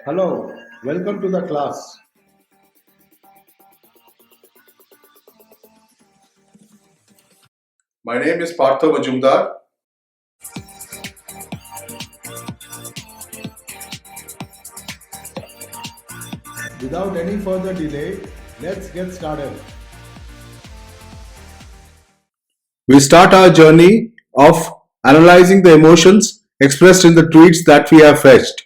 Hello, welcome to the class. My name is Partho Majumdar. Without any further delay, let's get started. We start our journey of analyzing the emotions expressed in the tweets that we have fetched.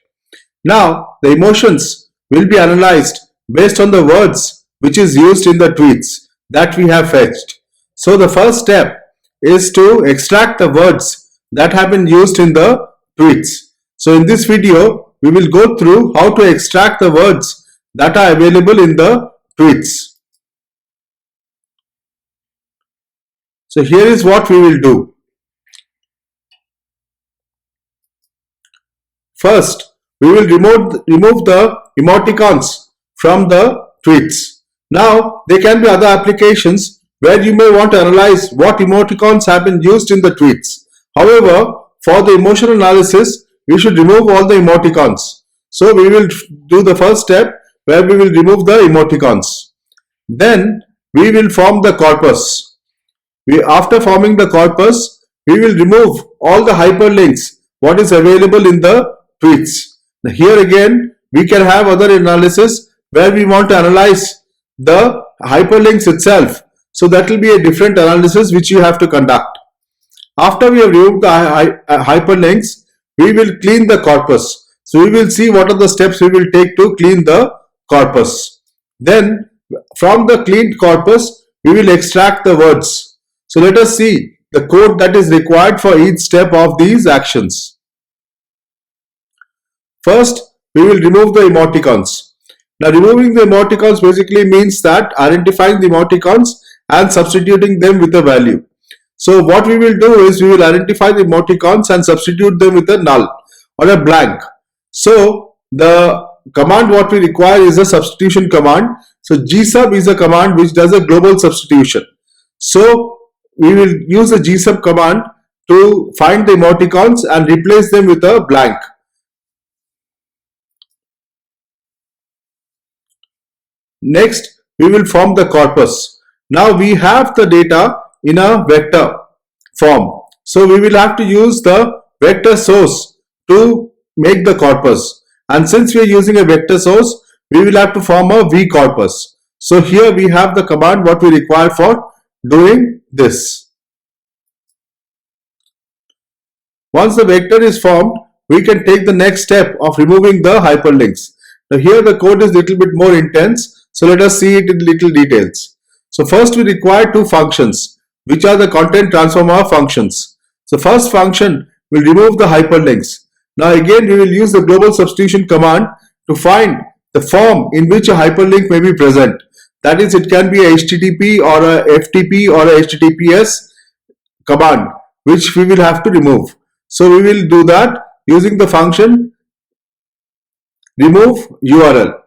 Now, the emotions will be analyzed based on the words which is used in the tweets that we have fetched. So the first step is to extract the words that have been used in the tweets. So in this video, we will go through how to extract the words that are available in the tweets. So here is what we will do. First, we will remove the emoticons from the tweets. Now, there can be other applications where you may want to analyze what emoticons have been used in the tweets. However, for the emotional analysis, we should remove all the emoticons. So we will do the first step where we will remove the emoticons. Then we will form the corpus. After forming the corpus, we will remove all the hyperlinks what is available in the tweets. Now here again, we can have other analysis where we want to analyze the hyperlinks itself. So that will be a different analysis which you have to conduct. After we have removed the hyperlinks, we will clean the corpus. So we will see what are the steps we will take to clean the corpus. Then from the cleaned corpus, we will extract the words. So let us see the code that is required for each step of these actions. First, we will remove the emoticons. Now removing the emoticons basically means that identifying the emoticons and substituting them with a value. So what we will do is we will identify the emoticons and substitute them with a null or a blank. So the command what we require is a substitution command. So gsub is a command which does a global substitution. So we will use the gsub command to find the emoticons and replace them with a blank. Next, we will form the corpus. Now we have the data in a vector form. So we will have to use the vector source to make the corpus. And since we are using a vector source, we will have to form a v corpus. So here we have the command what we require for doing this. Once the vector is formed, we can take the next step of removing the hyperlinks. Now here the code is a little bit more intense. So let us see it in little details. So first we require two functions, which are the content transformer functions. So first function will remove the hyperlinks. Now again we will use the global substitution command to find the form in which a hyperlink may be present. That is, it can be a HTTP or a FTP or a HTTPS command which we will have to remove. So we will do that using the function remove URL.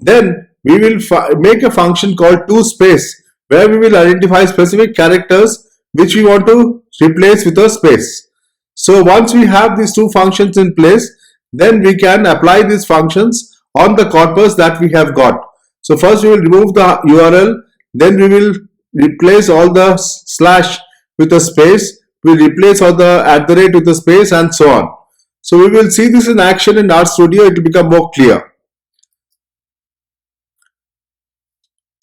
Then we will make a function called toSpace where we will identify specific characters which we want to replace with a space. So once we have these two functions in place, then we can apply these functions on the corpus that we have got. So first we will remove the URL, then we will replace all the slash with a space, we will replace all the @ with a space, and so on. So we will see this in action in RStudio. It will become more clear.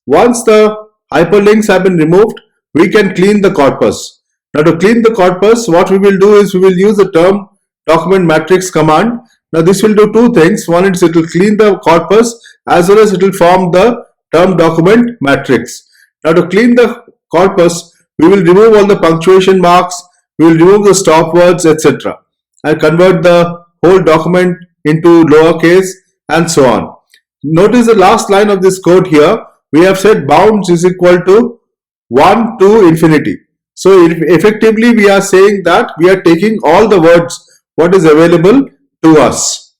Once the hyperlinks have been removed, we can clean the corpus. Now to clean the corpus, what we will do is we will use the term document matrix command. Now this will do two things. One is it will clean the corpus as well as it will form the term document matrix. Now to clean the corpus, we will remove all the punctuation marks, we will remove the stop words, etc. and convert the whole document into lowercase and so on. Notice the last line of this code here. We have said bounds is equal to 1 to infinity. So effectively we are saying that we are taking all the words what is available to us.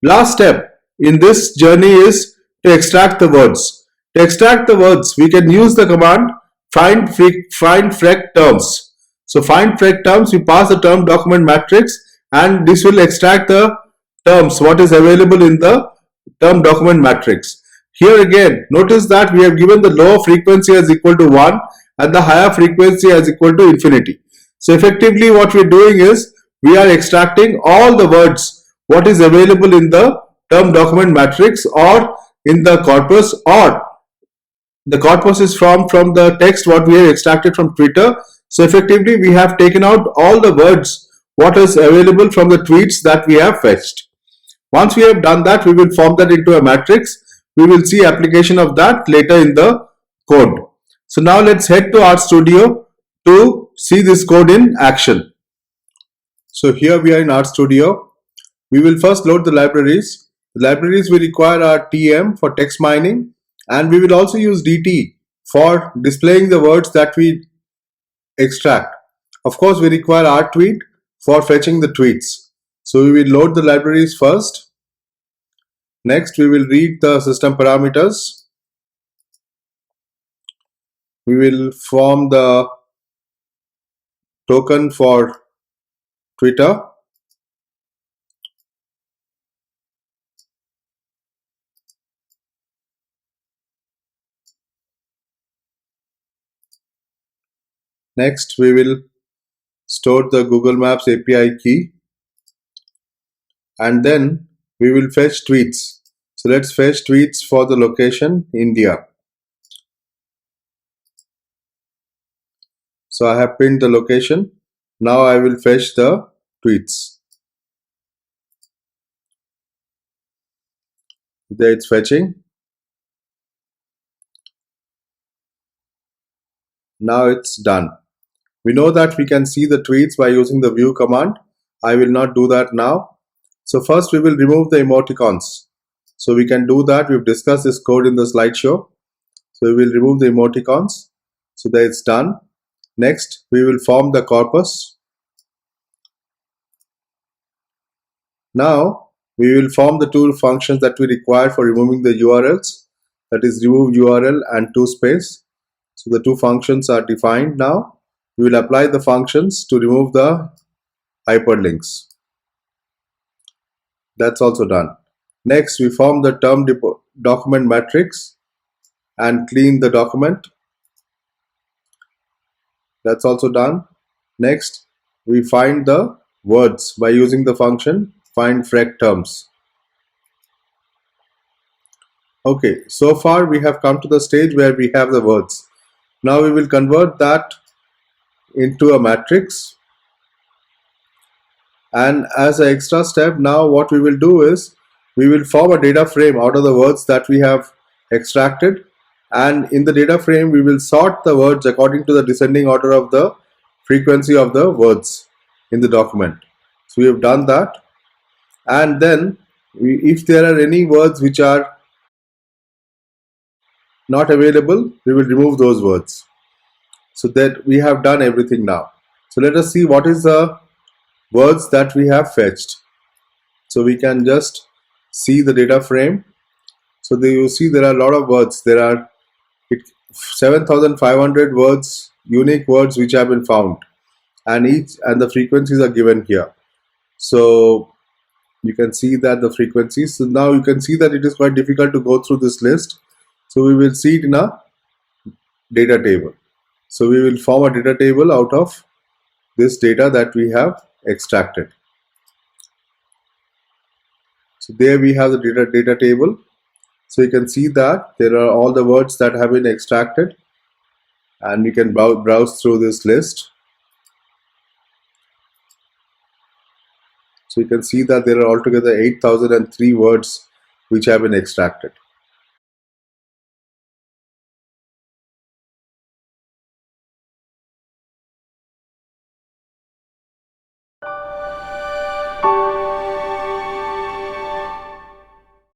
Last step in this journey is to extract the words. To extract the words, we can use the command find frec terms. So find frec terms, we pass the term document matrix and this will extract the terms what is available in the term document matrix. Here again, notice that we have given the lower frequency as equal to 1 and the higher frequency as equal to infinity. So effectively what we are doing is we are extracting all the words what is available in the term document matrix or in the corpus, or the corpus is from the text what we have extracted from Twitter. So effectively we have taken out all the words what is available from the tweets that we have fetched. Once we have done that, we will form that into a matrix. We will see application of that later in the code. So now let's head to RStudio to see this code in action. So here we are in RStudio. We will first load the libraries. The libraries will require our TM for text mining, and we will also use DT for displaying the words that we extract. Of course, we require rtweet for fetching the tweets. So we will load the libraries first. Next, we will read the system parameters. We will form the token for Twitter. Next, we will store the Google Maps API key, and then we will fetch tweets. So let's fetch tweets for the location India. So I have pinned the location. Now I will fetch the tweets. There it's fetching. Now it's done. We know that we can see the tweets by using the view command. I will not do that now. So first we will remove the emoticons. So we can do that. We've discussed this code in the slideshow. So we will remove the emoticons. So that it's done. Next, we will form the corpus. Now, we will form the two functions that we require for removing the URLs. That is remove URL and toSpace. So the two functions are defined now. We will apply the functions to remove the hyperlinks. That's also done. Next, we form the term document matrix and clean the document. That's also done. Next, we find the words by using the function find frec terms. Okay, so far we have come to the stage where we have the words. Now we will convert that into a matrix. And as an extra step, now what we will do is we will form a data frame out of the words that we have extracted, and in the data frame we will sort the words according to the descending order of the frequency of the words in the document. So we have done that, and then if there are any words which are not available, we will remove those words. So that we have done everything now. So let us see what is the words that we have fetched. So we can just see the data frame. So there you see there are a lot of words. There are 7,500 words, unique words which have been found, and the frequencies are given here. So you can see that the frequencies. So now you can see that it is quite difficult to go through this list. So we will see it in a data table. So we will form a data table out of this data that we have extracted. So there we have the data table. So you can see that there are all the words that have been extracted, and you can browse through this list. So you can see that there are altogether 8,003 words which have been extracted.